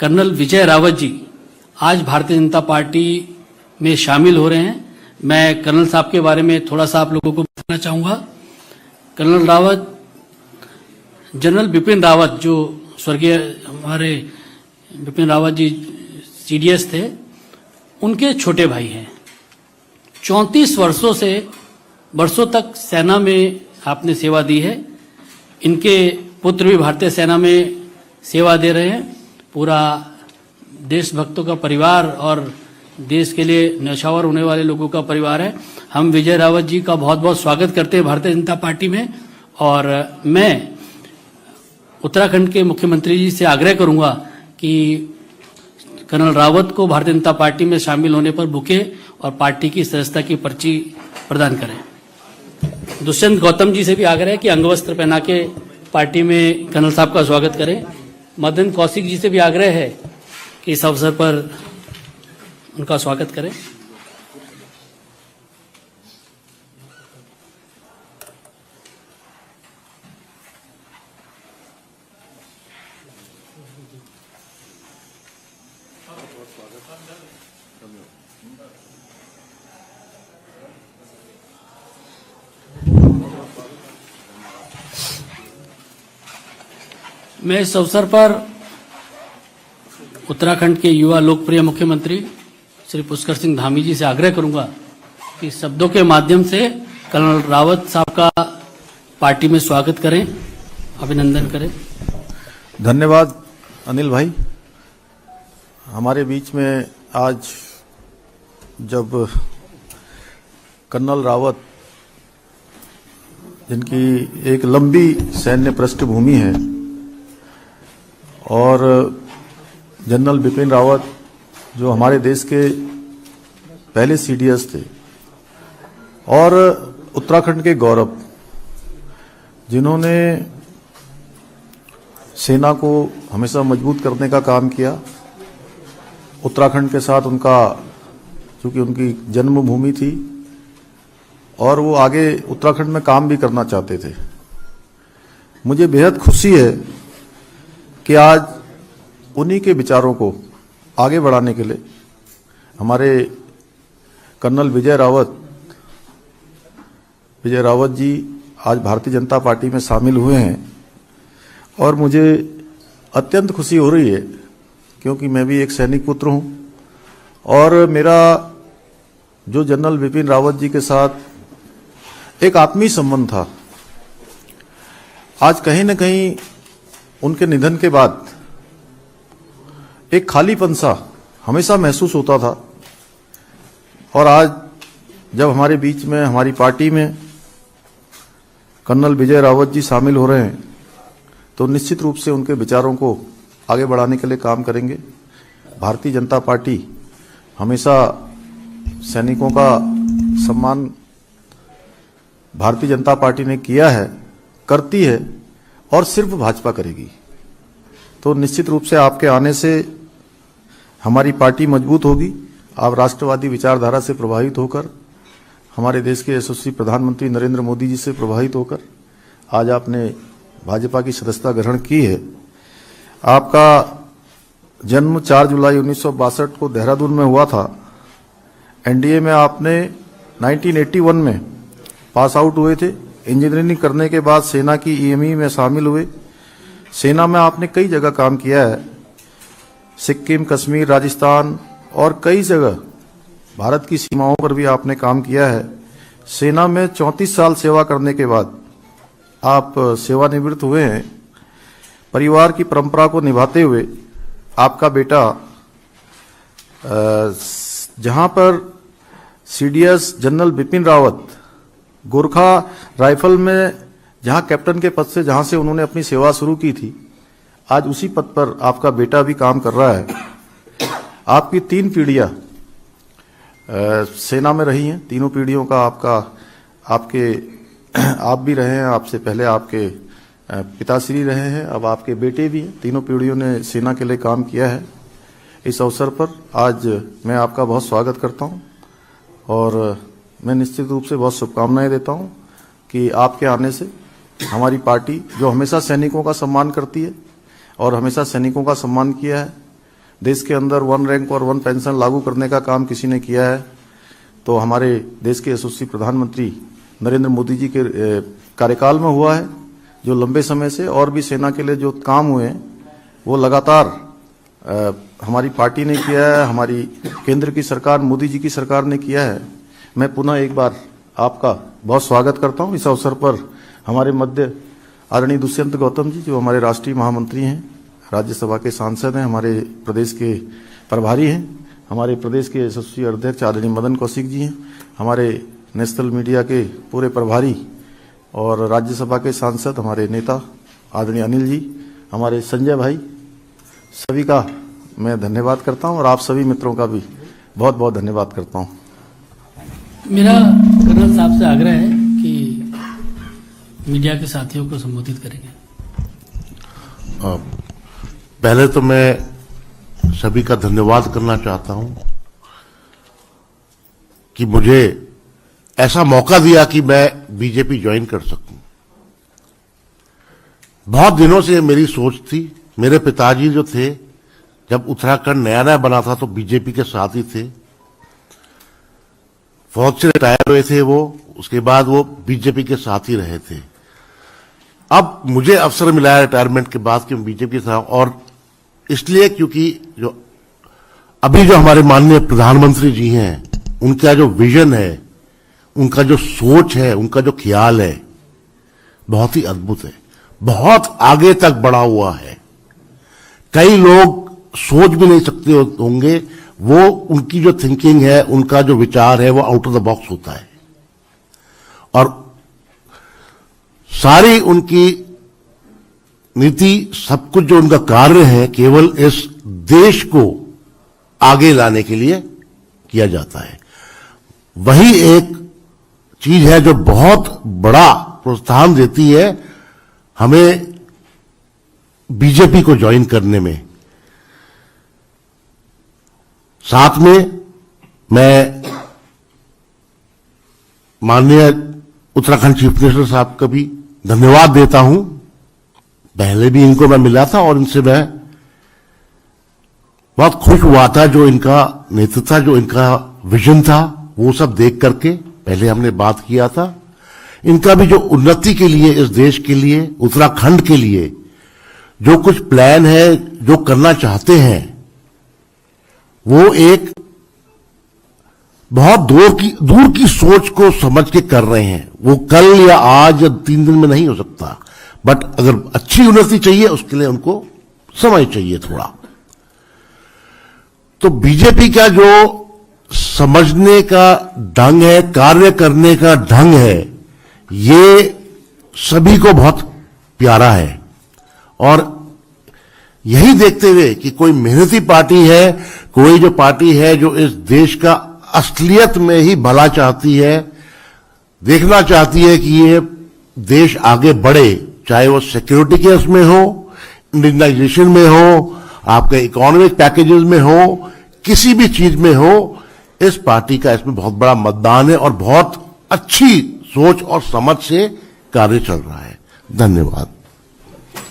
Colonel विजय रावत जी आज Bharatiya Janata party में शामिल हो रहे हैं। मैं कर्नल साहब के बारे में थोड़ा सा आप लोगों को बताना चाहूँगा। कर्नल रावत जनरल बिपिन रावत, जो स्वर्गीय हमारे बिपिन रावत जी सीडीएस थे, उनके छोटे भाई हैं। 34 वर्षों तक सेना में आपने सेवा दी है। इनके पुत्र भी भारतीय सेना में सेवा दे रहे हैं। पूरा देशभक्तों का परिवार और देश के लिए न्यौछावर होने वाले लोगों का परिवार है। हम विजय रावत जी का बहुत बहुत स्वागत करते हैं भारतीय जनता पार्टी में। और मैं उत्तराखंड के मुख्यमंत्री जी से आग्रह करूंगा कि कर्नल रावत को भारतीय जनता पार्टी में शामिल होने पर बुके और पार्टी की सदस्यता की पर्ची प्रदान करें। दुष्यंत गौतम जी से भी आग्रह है कि अंगवस्त्र पहना के पार्टी में कर्नल साहब का स्वागत करें। मदन कौशिक जी से भी आग्रह है कि इस अवसर पर उनका स्वागत करें। मैं इस अवसर पर उत्तराखंड के युवा लोकप्रिय मुख्यमंत्री श्री पुष्कर सिंह धामी जी से आग्रह करूंगा कि शब्दों के माध्यम से कर्नल रावत साहब का पार्टी में स्वागत करें, अभिनंदन करें। धन्यवाद अनिल भाई। हमारे बीच में आज जब कर्नल रावत, जिनकी एक लंबी सैन्य पृष्ठभूमि है, और जनरल बिपिन रावत जो हमारे देश के पहले सीडीएस थे और उत्तराखंड के गौरव, जिन्होंने सेना को हमेशा मजबूत करने का काम किया। उत्तराखंड के साथ उनका, चूंकि उनकी जन्मभूमि थी और वो आगे उत्तराखंड में काम भी करना चाहते थे। मुझे बेहद खुशी है कि आज उन्हीं के विचारों को आगे बढ़ाने के लिए हमारे कर्नल विजय रावत जी आज भारतीय जनता पार्टी में शामिल हुए हैं। और मुझे अत्यंत खुशी हो रही है क्योंकि मैं भी एक सैनिक पुत्र हूं और मेरा जो जनरल बिपिन रावत जी के साथ एक आत्मीय संबंध था, आज कहीं न कहीं उनके निधन के बाद एक खालीपन सा हमेशा महसूस होता था। और आज जब हमारे बीच में, हमारी पार्टी में कर्नल विजय रावत जी शामिल हो रहे हैं, तो निश्चित रूप से उनके विचारों को आगे बढ़ाने के लिए काम करेंगे। भारतीय जनता पार्टी हमेशा सैनिकों का सम्मान भारतीय जनता पार्टी ने किया है, करती है और सिर्फ भाजपा करेगी। तो निश्चित रूप से आपके आने से हमारी पार्टी मजबूत होगी। आप राष्ट्रवादी विचारधारा से प्रभावित होकर, हमारे देश के यशस्वी प्रधानमंत्री नरेंद्र मोदी जी से प्रभावित होकर आज आपने भाजपा की सदस्यता ग्रहण की है। आपका जन्म 4 जुलाई 1962 को देहरादून में हुआ था। एनडीए में आपने 1981 में पास आउट हुए थे। इंजीनियरिंग करने के बाद सेना की ईएमई में शामिल हुए। सेना में आपने कई जगह काम किया है, सिक्किम, कश्मीर, राजस्थान और कई जगह भारत की सीमाओं पर भी आपने काम किया है। सेना में 34 साल सेवा करने के बाद आप सेवानिवृत्त हुए हैं। परिवार की परंपरा को निभाते हुए आपका बेटा, जहां पर CDS general Bipin Rawat Gorkha rifle में जहां कैप्टन के पद से, जहां से उन्होंने अपनी सेवा शुरू की थी, आज उसी पद पर आपका बेटा भी काम कर रहा है। आपकी 3 पीढ़ियां सेना में रही हैं। तीनों पीढ़ियों का आप भी रहे हैं, आपसे पहले आपके पिताश्री रहे हैं, अब आपके बेटे भी हैं। तीनों पीढ़ियों ने सेना के लिए काम किया है। इस अवसर पर आज मैं आपका बहुत स्वागत करता हूं और मैं निश्चित रूप से बहुत शुभकामनाएं देता हूं कि आपके आने से हमारी पार्टी, जो हमेशा सैनिकों का सम्मान करती है और हमेशा सैनिकों का सम्मान किया है, देश के अंदर 1 रैंक और 1 पेंशन लागू करने का काम किसी ने किया है तो हमारे देश के यशस्वी प्रधानमंत्री नरेंद्र मोदी जी के कार्यकाल में हुआ है, जो लंबे समय से और भी सेना के लिए जो काम हुए हैं वो लगातार हमारी पार्टी ने किया है, हमारी केंद्र की सरकार मोदी जी की सरकार ने किया है। मैं पुनः एक बार आपका बहुत स्वागत करता हूं। इस अवसर पर हमारे मध्य आदरणीय दुष्यंत गौतम जी, जो हमारे राष्ट्रीय महामंत्री हैं, राज्यसभा के सांसद हैं, हमारे प्रदेश के प्रभारी हैं, हमारे प्रदेश के यशस्वी अध्यक्ष आदरणीय मदन कौशिक जी हैं, हमारे नेशनल मीडिया के पूरे प्रभारी और राज्यसभा के सांसद हमारे नेता आदरणीय अनिल जी, हमारे संजय भाई, सभी का मैं धन्यवाद करता हूं और आप सभी मित्रों का भी बहुत बहुत धन्यवाद करता हूं। मेरा कर्नल साहब से आग्रह है कि मीडिया के साथियों को संबोधित करेंगे। पहले तो मैं सभी का धन्यवाद करना चाहता हूं कि मुझे ऐसा मौका दिया कि मैं बीजेपी ज्वाइन कर सकूं। बहुत दिनों से मेरी सोच थी। मेरे पिताजी जो थे, जब उत्तराखंड नया नया बना था तो बीजेपी के साथ ही थे। फौज से रिटायर हुए थे वो, उसके बाद वो बीजेपी के साथ ही रहे थे। अब मुझे अवसर मिला है रिटायरमेंट के बाद कि मैं बीजेपी के साथ, और इसलिए क्योंकि जो अभी जो हमारे माननीय प्रधानमंत्री जी हैं, उनका जो विजन है, उनका जो सोच है, उनका जो ख्याल है, बहुत ही अद्भुत है, बहुत आगे तक बढ़ा हुआ है। कई लोग सोच भी नहीं सकते होंगे, वो उनकी जो थिंकिंग है, उनका जो विचार है, वो आउट ऑफ द बॉक्स होता है। और सारी उनकी नीति, सब कुछ जो उनका कार्य है, केवल इस देश को आगे लाने के लिए किया जाता है। वही एक चीज है जो बहुत बड़ा प्रोत्साहन देती है हमें बीजेपी को ज्वाइन करने में। साथ में मैं माननीय उत्तराखंड चीफ मिनिस्टर साहब का भी धन्यवाद देता हूं। पहले भी इनको मैं मिला था और इनसे मैं बहुत खुश हुआ था। जो इनका नेतृत्व था, जो इनका विजन था, वो सब देख करके पहले हमने बात किया था। इनका भी जो उन्नति के लिए, इस देश के लिए, उत्तराखंड के लिए जो कुछ प्लान है, जो करना चाहते हैं, वो एक बहुत दूर की सोच को समझ के कर रहे हैं। वो कल या आज या 3 दिन में नहीं हो सकता, बट अगर अच्छी उन्नति चाहिए उसके लिए उनको समय चाहिए थोड़ा। तो बीजेपी का जो समझने का ढंग है, कार्य करने का ढंग है, ये सभी को बहुत प्यारा है। और यही देखते हुए कि कोई मेहनती पार्टी है, कोई जो पार्टी है जो इस देश का असलियत में ही भला चाहती है, देखना चाहती है कि ये देश आगे बढ़े, चाहे वो सिक्योरिटी के उसमें हो, इंडियनाइजेशन में हो, आपके इकोनॉमिक पैकेजेस में हो, किसी भी चीज में हो, इस पार्टी का इसमें बहुत बड़ा मतदान है और बहुत अच्छी सोच और समझ से कार्य चल रहा है। धन्यवाद।